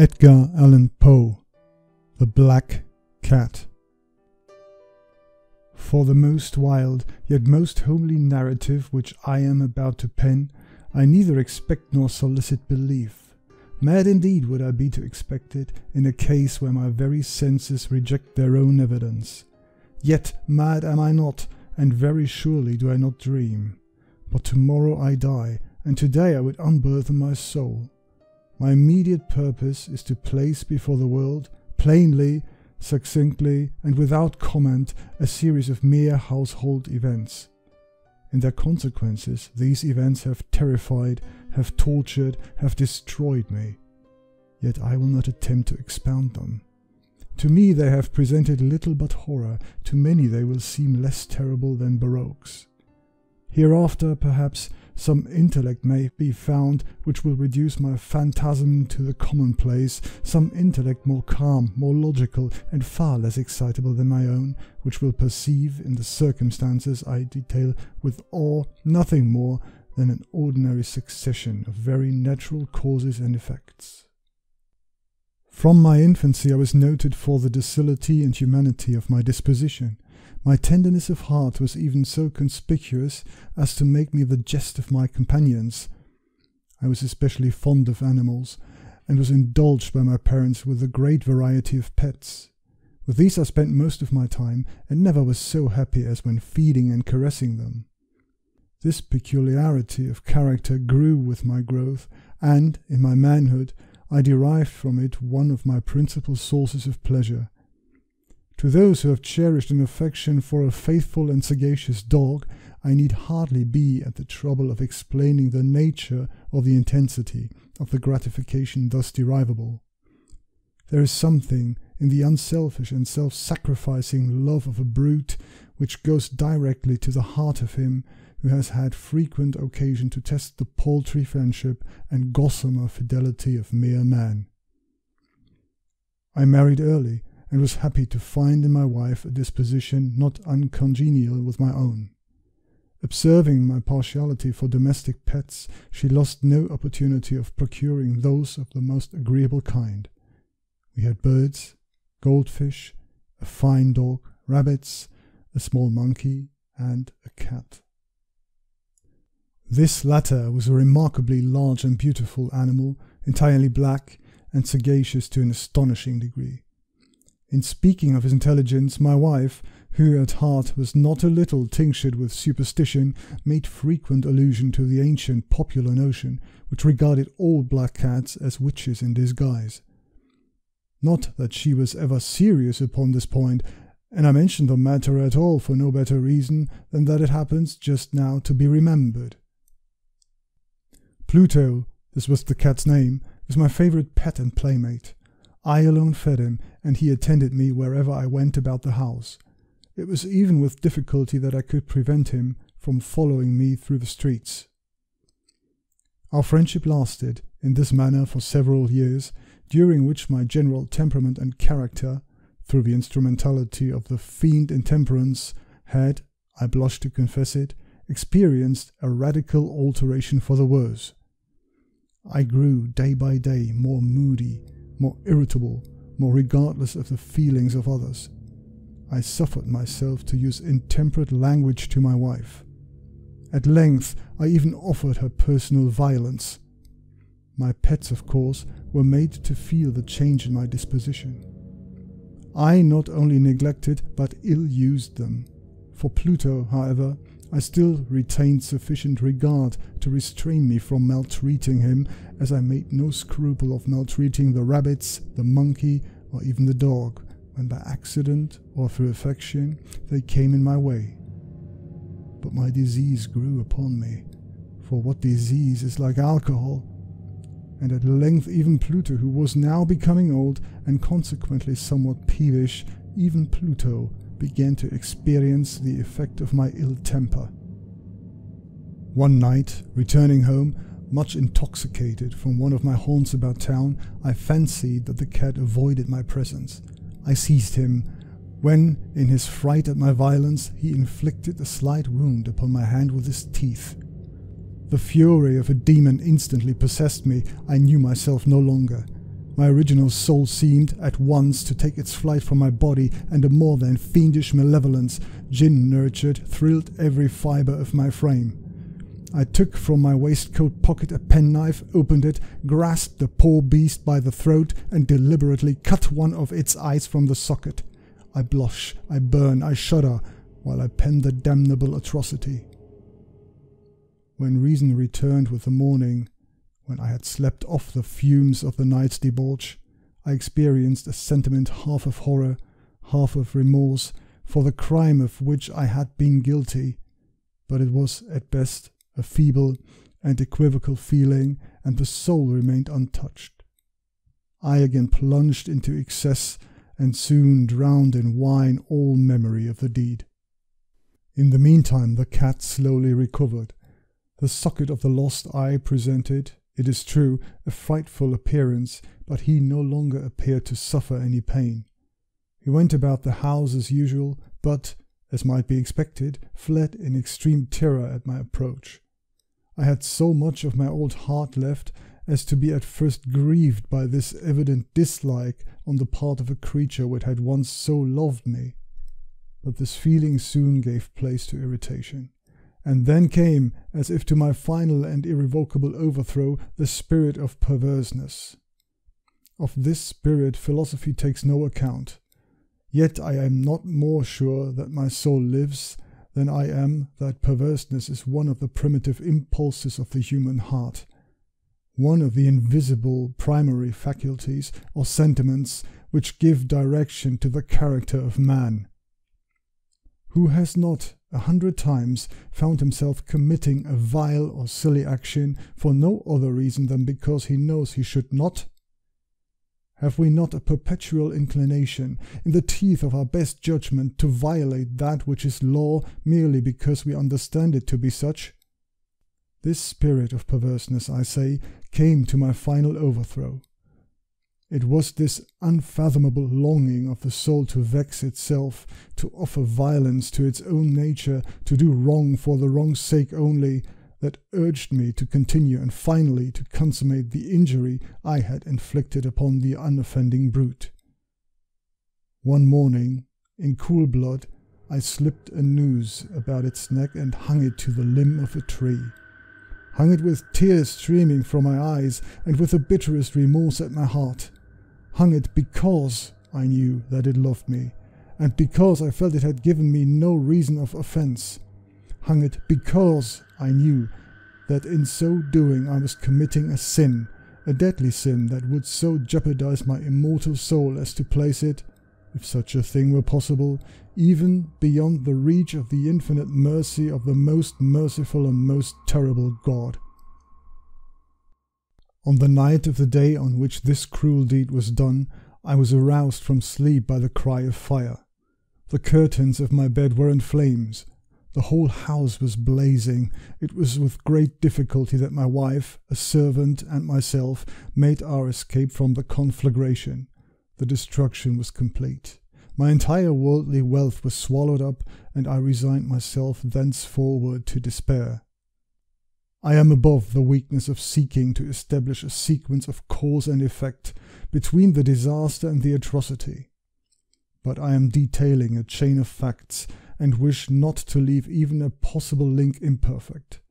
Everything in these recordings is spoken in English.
Edgar Allan Poe, The Black Cat. For the most wild, yet most homely narrative which I am about to pen, I neither expect nor solicit belief. Mad indeed would I be to expect it, in a case where my very senses reject their own evidence. Yet mad am I not, and very surely do I not dream. But tomorrow I die, and today I would unburthen my soul. My immediate purpose is to place before the world, plainly, succinctly, and without comment, a series of mere household events. In their consequences, these events have terrified, have tortured, have destroyed me. Yet I will not attempt to expound them. To me they have presented little but horror, to many they will seem less terrible than baroques. Hereafter, perhaps, some intellect may be found which will reduce my phantasm to the commonplace, some intellect more calm, more logical, and far less excitable than my own, which will perceive in the circumstances I detail with awe nothing more than an ordinary succession of very natural causes and effects. From my infancy I was noted for the docility and humanity of my disposition. My tenderness of heart was even so conspicuous as to make me the jest of my companions. I was especially fond of animals, and was indulged by my parents with a great variety of pets. With these I spent most of my time, and never was so happy as when feeding and caressing them. This peculiarity of character grew with my growth, and, in my manhood, I derived from it one of my principal sources of pleasure. To those who have cherished an affection for a faithful and sagacious dog, I need hardly be at the trouble of explaining the nature or the intensity of the gratification thus derivable. There is something in the unselfish and self-sacrificing love of a brute which goes directly to the heart of him who has had frequent occasion to test the paltry friendship and gossamer fidelity of mere man. I married early, and was happy to find in my wife a disposition not uncongenial with my own. Observing my partiality for domestic pets, she lost no opportunity of procuring those of the most agreeable kind. We had birds, goldfish, a fine dog, rabbits, a small monkey, and a cat. This latter was a remarkably large and beautiful animal, entirely black, and sagacious to an astonishing degree. In speaking of his intelligence, my wife, who at heart was not a little tinctured with superstition, made frequent allusion to the ancient popular notion, which regarded all black cats as witches in disguise. Not that she was ever serious upon this point, and I mention the matter at all for no better reason than that it happens just now to be remembered. Pluto, this was the cat's name, was my favourite pet and playmate. I alone fed him, and he attended me wherever I went about the house. It was even with difficulty that I could prevent him from following me through the streets. Our friendship lasted in this manner for several years, during which my general temperament and character, through the instrumentality of the fiend intemperance, had, I blush to confess it, experienced a radical alteration for the worse. I grew day by day more moody, more irritable, more regardless of the feelings of others. I suffered myself to use intemperate language to my wife. At length I even offered her personal violence. My pets, of course, were made to feel the change in my disposition. I not only neglected but ill-used them. For Pluto, however, I still retained sufficient regard to restrain me from maltreating him, as I made no scruple of maltreating the rabbits, the monkey, or even the dog, when by accident or through affection they came in my way. But my disease grew upon me, for what disease is like alcohol? And at length even Pluto, who was now becoming old and consequently somewhat peevish, even Pluto began to experience the effect of my ill temper. One night, returning home, much intoxicated from one of my haunts about town, I fancied that the cat avoided my presence. I seized him, when, in his fright at my violence, he inflicted a slight wound upon my hand with his teeth. The fury of a demon instantly possessed me. I knew myself no longer. My original soul seemed, at once, to take its flight from my body, and a more than fiendish malevolence, gin-nurtured, thrilled every fibre of my frame. I took from my waistcoat pocket a penknife, opened it, grasped the poor beast by the throat, and deliberately cut one of its eyes from the socket. I blush, I burn, I shudder, while I pen the damnable atrocity. When reason returned with the morning, when I had slept off the fumes of the night's debauch, I experienced a sentiment half of horror, half of remorse, for the crime of which I had been guilty, but it was, at best, a feeble and equivocal feeling, and the soul remained untouched. I again plunged into excess, and soon drowned in wine all memory of the deed. In the meantime the cat slowly recovered. The socket of the lost eye presented, it is true, a frightful appearance, but he no longer appeared to suffer any pain. He went about the house as usual, but, as might be expected, fled in extreme terror at my approach. I had so much of my old heart left as to be at first grieved by this evident dislike on the part of a creature which had once so loved me. But this feeling soon gave place to irritation. And then came, as if to my final and irrevocable overthrow, the spirit of perverseness. Of this spirit philosophy takes no account. Yet I am not more sure that my soul lives than I am that perverseness is one of the primitive impulses of the human heart, one of the invisible primary faculties or sentiments which give direction to the character of man. Who has not 100 times found himself committing a vile or silly action for no other reason than because he knows he should not? Have we not a perpetual inclination, in the teeth of our best judgment, to violate that which is law merely because we understand it to be such? This spirit of perverseness, I say, came to my final overthrow. It was this unfathomable longing of the soul to vex itself, to offer violence to its own nature, to do wrong for the wrong's sake only, that urged me to continue and finally to consummate the injury I had inflicted upon the unoffending brute. One morning, in cool blood, I slipped a noose about its neck and hung it to the limb of a tree. Hung it with tears streaming from my eyes and with the bitterest remorse at my heart. Hung it because I knew that it loved me, and because I felt it had given me no reason of offence. Hung it because I knew that in so doing I was committing a sin, a deadly sin that would so jeopardize my immortal soul as to place it, if such a thing were possible, even beyond the reach of the infinite mercy of the most merciful and most terrible God. On the night of the day on which this cruel deed was done, I was aroused from sleep by the cry of fire. The curtains of my bed were in flames. The whole house was blazing. It was with great difficulty that my wife, a servant, and myself made our escape from the conflagration. The destruction was complete. My entire worldly wealth was swallowed up, and I resigned myself thenceforward to despair. I am above the weakness of seeking to establish a sequence of cause and effect between the disaster and the atrocity. But I am detailing a chain of facts, and wish not to leave even a possible link imperfect.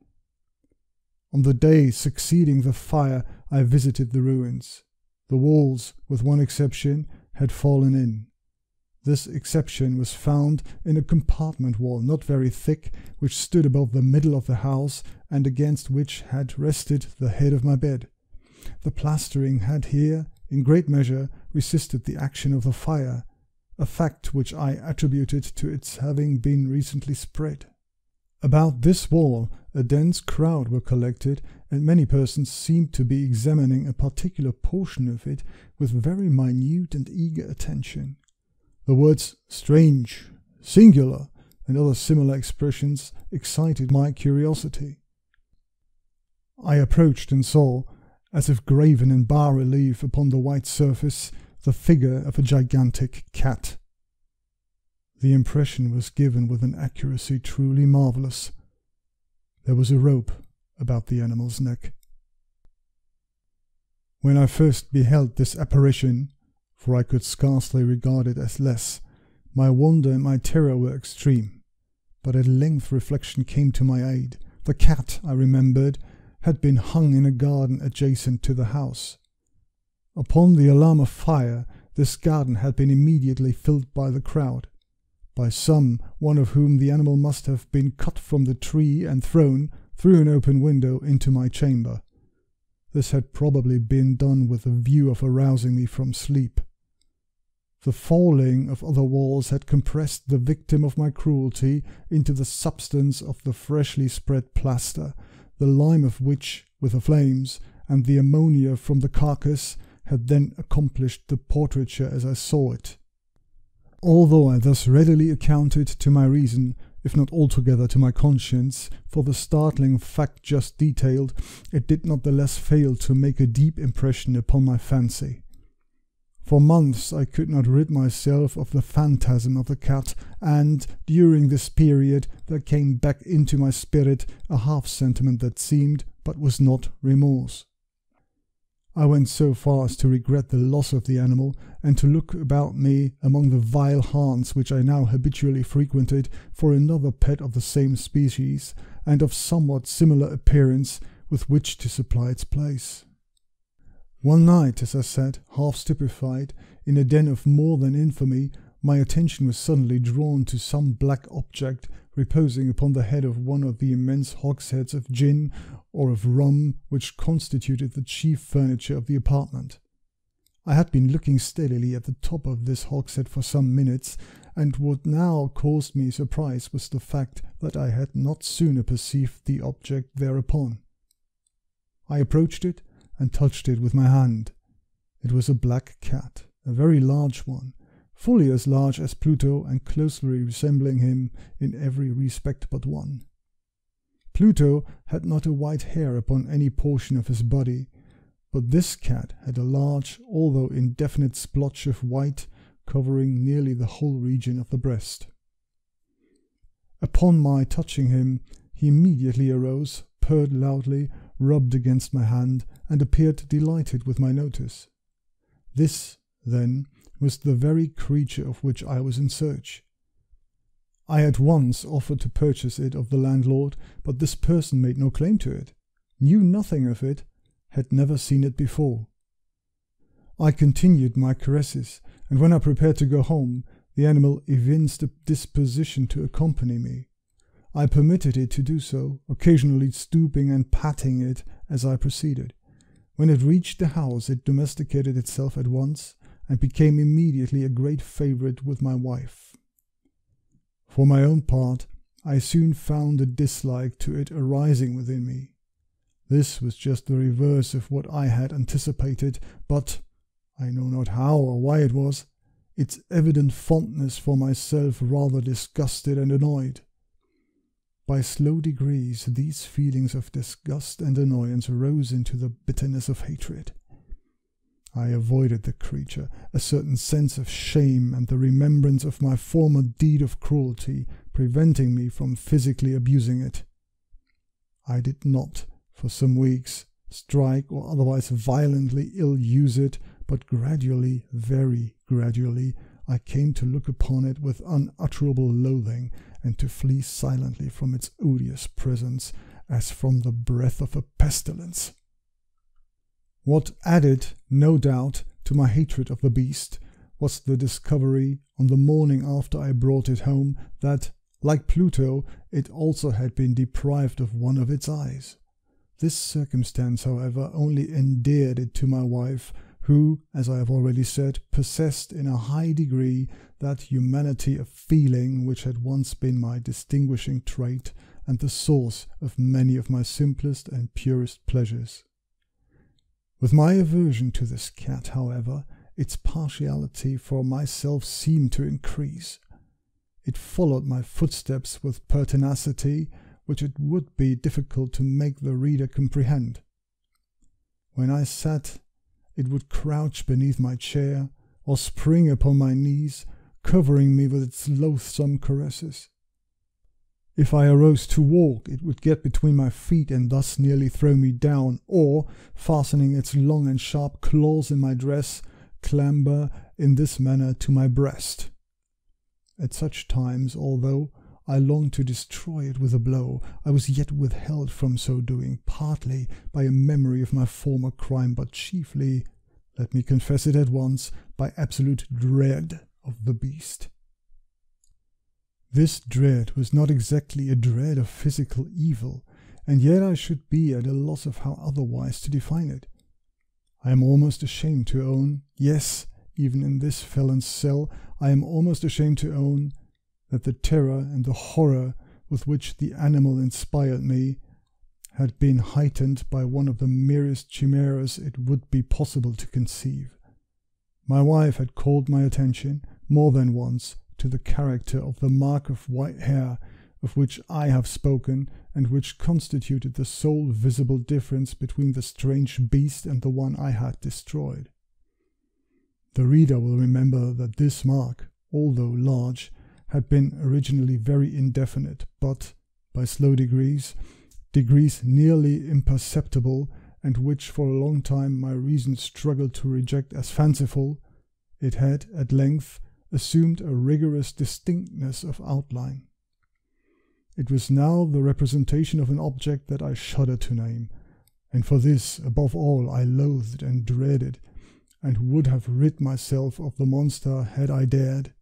On the day succeeding the fire, I visited the ruins. The walls, with one exception, had fallen in. This exception was found in a compartment wall not very thick, which stood above the middle of the house, and against which had rested the head of my bed. The plastering had here, in great measure, resisted the action of the fire, a fact which I attributed to its having been recently spread. About this wall a dense crowd were collected, and many persons seemed to be examining a particular portion of it with very minute and eager attention. The words strange, singular, and other similar expressions excited my curiosity. I approached and saw, as if graven in bas-relief upon the white surface, the figure of a gigantic cat. The impression was given with an accuracy truly marvellous. There was a rope about the animal's neck. When I first beheld this apparition, for I could scarcely regard it as less, my wonder and my terror were extreme. But at length reflection came to my aid. The cat, I remembered, had been hung in a garden adjacent to the house. Upon the alarm of fire, this garden had been immediately filled by the crowd, by some, one of whom the animal must have been cut from the tree and thrown, through an open window, into my chamber. This had probably been done with a view of arousing me from sleep. The falling of other walls had compressed the victim of my cruelty into the substance of the freshly spread plaster, the lime of which, with the flames, and the ammonia from the carcass, had then accomplished the portraiture as I saw it. Although I thus readily accounted to my reason, if not altogether to my conscience, for the startling fact just detailed, it did not the less fail to make a deep impression upon my fancy. For months I could not rid myself of the phantasm of the cat, and during this period there came back into my spirit a half-sentiment that seemed, but was not, remorse. I went so far as to regret the loss of the animal, and to look about me among the vile haunts which I now habitually frequented for another pet of the same species, and of somewhat similar appearance, with which to supply its place. One night, as I sat, half stupefied, in a den of more than infamy, my attention was suddenly drawn to some black object reposing upon the head of one of the immense hogsheads of gin or of rum which constituted the chief furniture of the apartment. I had been looking steadily at the top of this hogshead for some minutes, and what now caused me surprise was the fact that I had not sooner perceived the object thereupon. I approached it, and touched it with my hand. It was a black cat, a very large one, fully as large as Pluto and closely resembling him in every respect but one. Pluto had not a white hair upon any portion of his body, but this cat had a large, although indefinite splotch of white covering nearly the whole region of the breast. Upon my touching him, he immediately arose, purred loudly, rubbed against my hand, and appeared delighted with my notice. This, then, was the very creature of which I was in search. I at once offered to purchase it of the landlord, but this person made no claim to it, knew nothing of it, had never seen it before. I continued my caresses, and when I prepared to go home, the animal evinced a disposition to accompany me. I permitted it to do so, occasionally stooping and patting it as I proceeded. When it reached the house, it domesticated itself at once, and became immediately a great favourite with my wife. For my own part, I soon found a dislike to it arising within me. This was just the reverse of what I had anticipated, but, I know not how or why it was, its evident fondness for myself rather disgusted and annoyed. By slow degrees, these feelings of disgust and annoyance rose into the bitterness of hatred. I avoided the creature, a certain sense of shame and the remembrance of my former deed of cruelty preventing me from physically abusing it. I did not, for some weeks, strike or otherwise violently ill-use it, but gradually, very gradually, I came to look upon it with unutterable loathing, and to flee silently from its odious presence, as from the breath of a pestilence. What added, no doubt, to my hatred of the beast, was the discovery, on the morning after I brought it home, that, like Pluto, it also had been deprived of one of its eyes. This circumstance, however, only endeared it to my wife, who, as I have already said, possessed in a high degree that humanity of feeling which had once been my distinguishing trait and the source of many of my simplest and purest pleasures. With my aversion to this cat, however, its partiality for myself seemed to increase. It followed my footsteps with pertinacity which it would be difficult to make the reader comprehend. When I sat, it would crouch beneath my chair, or spring upon my knees, covering me with its loathsome caresses. If I arose to walk, it would get between my feet and thus nearly throw me down, or, fastening its long and sharp claws in my dress, clamber in this manner to my breast. At such times, although I longed to destroy it with a blow, I was yet withheld from so doing, partly by a memory of my former crime, but chiefly, let me confess it at once, by absolute dread of the beast. This dread was not exactly a dread of physical evil, and yet I should be at a loss of how otherwise to define it. I am almost ashamed to own, yes, even in this felon's cell, I am almost ashamed to own that the terror and the horror with which the animal inspired me had been heightened by one of the merest chimeras it would be possible to conceive. My wife had called my attention more than once to the character of the mark of white hair of which I have spoken, and which constituted the sole visible difference between the strange beast and the one I had destroyed. The reader will remember that this mark, although large, had been originally very indefinite, but, by slow degrees nearly imperceptible, and which for a long time my reason struggled to reject as fanciful, it had, at length, assumed a rigorous distinctness of outline. It was now the representation of an object that I shudder to name, and for this, above all, I loathed and dreaded, and would have rid myself of the monster had I dared.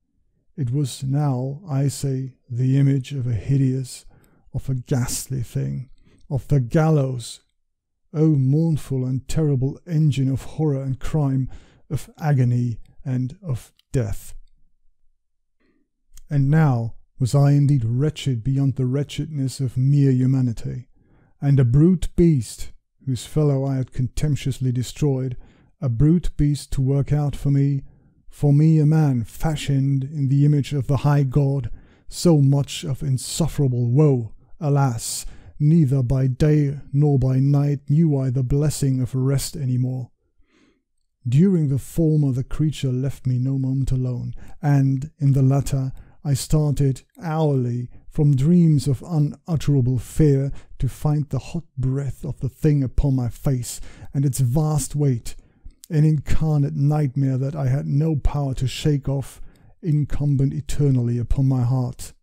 It was now, I say, the image of a hideous, of a ghastly thing, of the gallows. O mournful and terrible engine of horror and crime, of agony and of death! And now was I indeed wretched beyond the wretchedness of mere humanity, and a brute beast, whose fellow I had contemptuously destroyed, a brute beast to work out for me a man fashioned in the image of the high God, so much of insufferable woe. Alas, neither by day nor by night knew I the blessing of rest any more. During the former the creature left me no moment alone, and in the latter I started hourly from dreams of unutterable fear to find the hot breath of the thing upon my face, and its vast weight, an incarnate nightmare that I had no power to shake off, incumbent eternally upon my heart.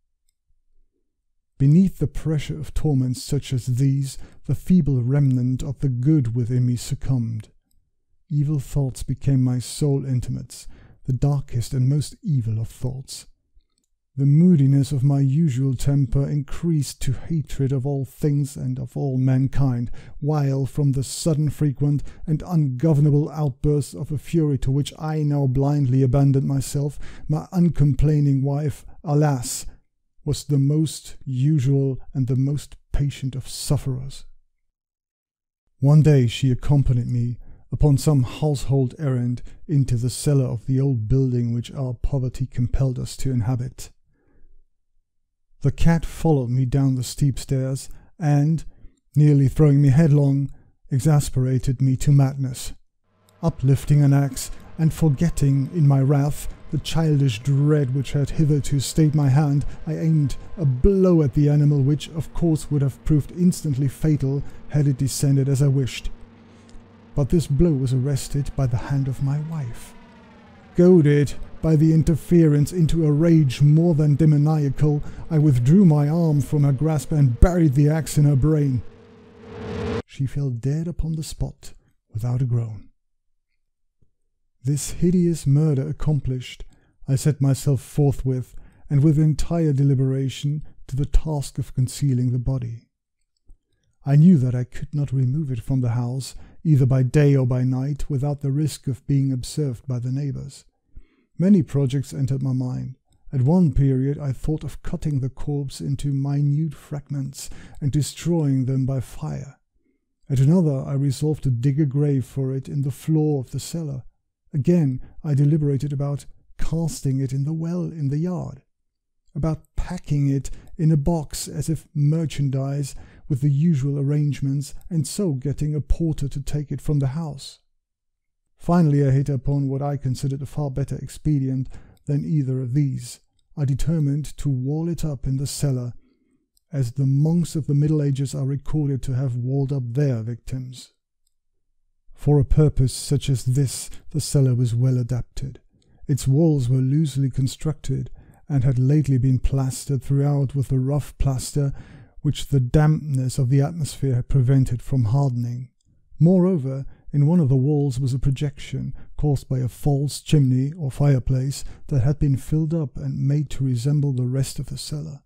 Beneath the pressure of torments such as these, the feeble remnant of the good within me succumbed. Evil thoughts became my sole intimates, the darkest and most evil of thoughts. The moodiness of my usual temper increased to hatred of all things and of all mankind, while from the sudden, frequent, and ungovernable outbursts of a fury to which I now blindly abandoned myself, my uncomplaining wife, alas, was the most usual and the most patient of sufferers. One day she accompanied me upon some household errand into the cellar of the old building which our poverty compelled us to inhabit. The cat followed me down the steep stairs, and, nearly throwing me headlong, exasperated me to madness. Uplifting an axe, and forgetting, in my wrath, the childish dread which had hitherto stayed my hand, I aimed a blow at the animal which, of course, would have proved instantly fatal had it descended as I wished. But this blow was arrested by the hand of my wife. Goaded by the interference into a rage more than demoniacal, I withdrew my arm from her grasp and buried the axe in her brain. She fell dead upon the spot without a groan. This hideous murder accomplished, I set myself forthwith, and with entire deliberation, to the task of concealing the body. I knew that I could not remove it from the house, either by day or by night, without the risk of being observed by the neighbours. Many projects entered my mind. At one period I thought of cutting the corpse into minute fragments and destroying them by fire. At another I resolved to dig a grave for it in the floor of the cellar. Again I deliberated about casting it in the well in the yard, about packing it in a box as if merchandise with the usual arrangements, and so getting a porter to take it from the house. Finally I hit upon what I considered a far better expedient than either of these. I determined to wall it up in the cellar, as the monks of the Middle Ages are recorded to have walled up their victims. For a purpose such as this, the cellar was well adapted. Its walls were loosely constructed, and had lately been plastered throughout with a rough plaster which the dampness of the atmosphere had prevented from hardening. Moreover, in one of the walls was a projection caused by a false chimney or fireplace that had been filled up and made to resemble the rest of the cellar.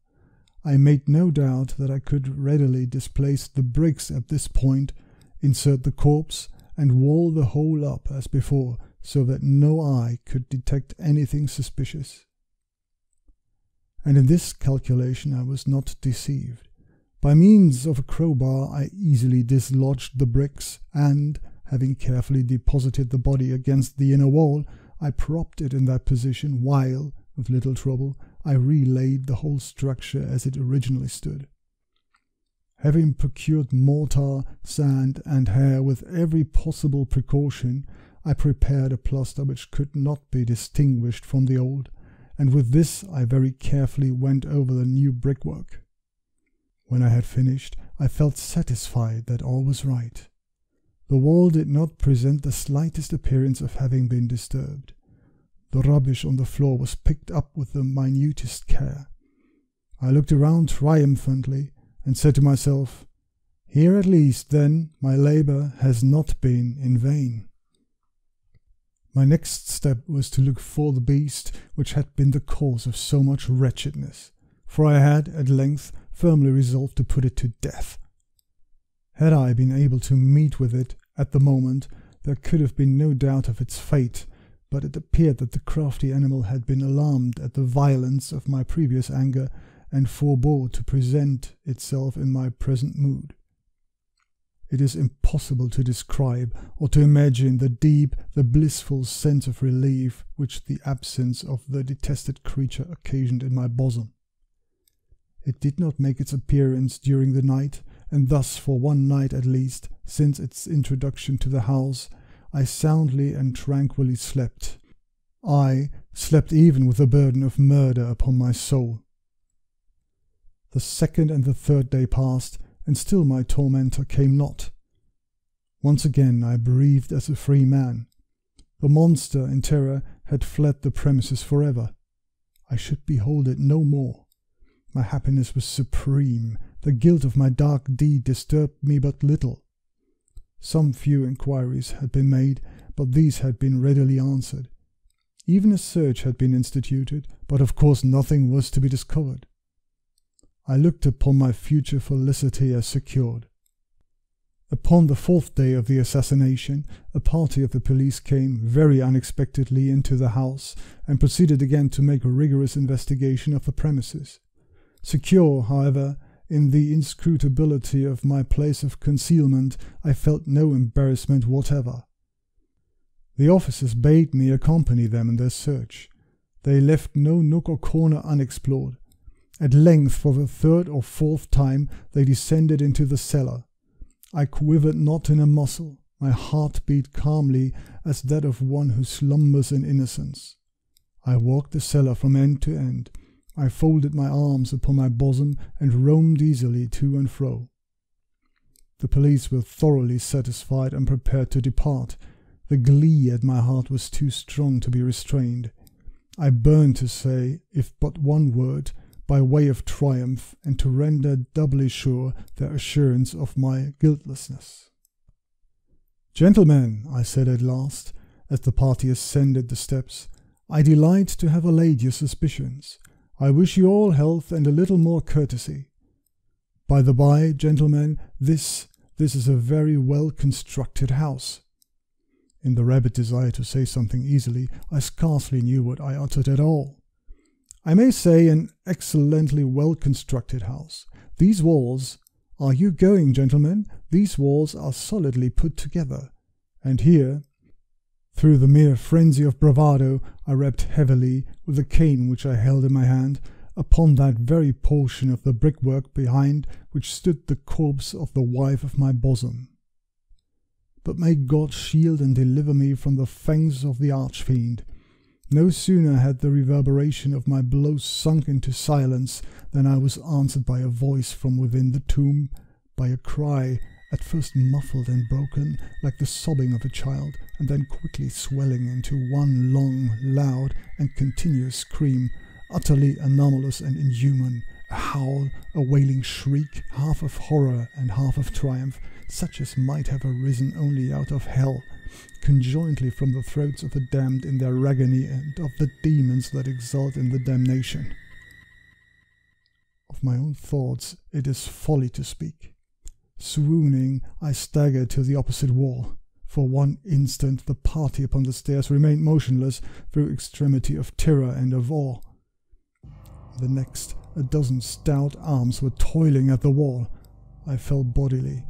I made no doubt that I could readily displace the bricks at this point, insert the corpse, and wall the whole up as before, so that no eye could detect anything suspicious. And in this calculation I was not deceived. By means of a crowbar I easily dislodged the bricks, and, having carefully deposited the body against the inner wall, I propped it in that position while, with little trouble, I relaid the whole structure as it originally stood. Having procured mortar, sand, and hair with every possible precaution, I prepared a plaster which could not be distinguished from the old, and with this I very carefully went over the new brickwork. When I had finished, I felt satisfied that all was right. The wall did not present the slightest appearance of having been disturbed. The rubbish on the floor was picked up with the minutest care. I looked around triumphantly, and said to myself, "Here at least, then, my labour has not been in vain." My next step was to look for the beast which had been the cause of so much wretchedness, for I had, at length, firmly resolved to put it to death. Had I been able to meet with it at the moment, there could have been no doubt of its fate, but it appeared that the crafty animal had been alarmed at the violence of my previous anger, and forbore to present itself in my present mood. It is impossible to describe or to imagine the deep, the blissful sense of relief which the absence of the detested creature occasioned in my bosom. It did not make its appearance during the night, and thus for one night at least, since its introduction to the house, I soundly and tranquilly slept. I slept even with the burden of murder upon my soul. The second and the third day passed, and still my tormentor came not. Once again I breathed as a free man. The monster, in terror, had fled the premises forever. I should behold it no more. My happiness was supreme. The guilt of my dark deed disturbed me but little. Some few inquiries had been made, but these had been readily answered. Even a search had been instituted, but of course nothing was to be discovered. I looked upon my future felicity as secured. Upon the fourth day of the assassination, a party of the police came very unexpectedly into the house, and proceeded again to make a rigorous investigation of the premises. Secure, however, in the inscrutability of my place of concealment, I felt no embarrassment whatever. The officers bade me accompany them in their search. They left no nook or corner unexplored. At length, for the third or fourth time, they descended into the cellar. I quivered not in a muscle. My heart beat calmly as that of one who slumbers in innocence. I walked the cellar from end to end. I folded my arms upon my bosom and roamed easily to and fro. The police were thoroughly satisfied and prepared to depart. The glee at my heart was too strong to be restrained. I burned to say, if but one word, by way of triumph, and to render doubly sure their assurance of my guiltlessness. "Gentlemen," I said at last, as the party ascended the steps, "I delight to have allayed your suspicions. I wish you all health and a little more courtesy. By the by, gentlemen, this is a very well-constructed house." In the rabid desire to say something easily, I scarcely knew what I uttered at all. "I may say an excellently well-constructed house. These walls— are you going, gentlemen? These walls are solidly put together." And here, through the mere frenzy of bravado, I rapped heavily, with the cane which I held in my hand, upon that very portion of the brickwork behind which stood the corpse of the wife of my bosom. But may God shield and deliver me from the fangs of the arch-fiend. No sooner had the reverberation of my blows sunk into silence than I was answered by a voice from within the tomb, by a cry, at first muffled and broken, like the sobbing of a child, and then quickly swelling into one long, loud, and continuous scream, utterly anomalous and inhuman, a howl, a wailing shriek, half of horror and half of triumph, such as might have arisen only out of hell, conjointly from the throats of the damned in their agony and of the demons that exult in the damnation. Of my own thoughts it is folly to speak. Swooning, I staggered to the opposite wall. For one instant the party upon the stairs remained motionless through extremity of terror and of awe. The next, a dozen stout arms were toiling at the wall. I fell bodily.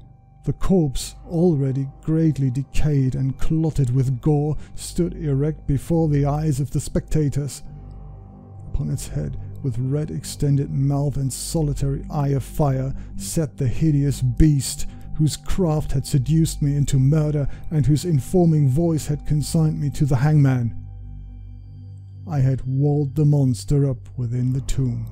The corpse, already greatly decayed and clotted with gore, stood erect before the eyes of the spectators. Upon its head, with red extended mouth and solitary eye of fire, sat the hideous beast whose craft had seduced me into murder and whose informing voice had consigned me to the hangman. I had walled the monster up within the tomb.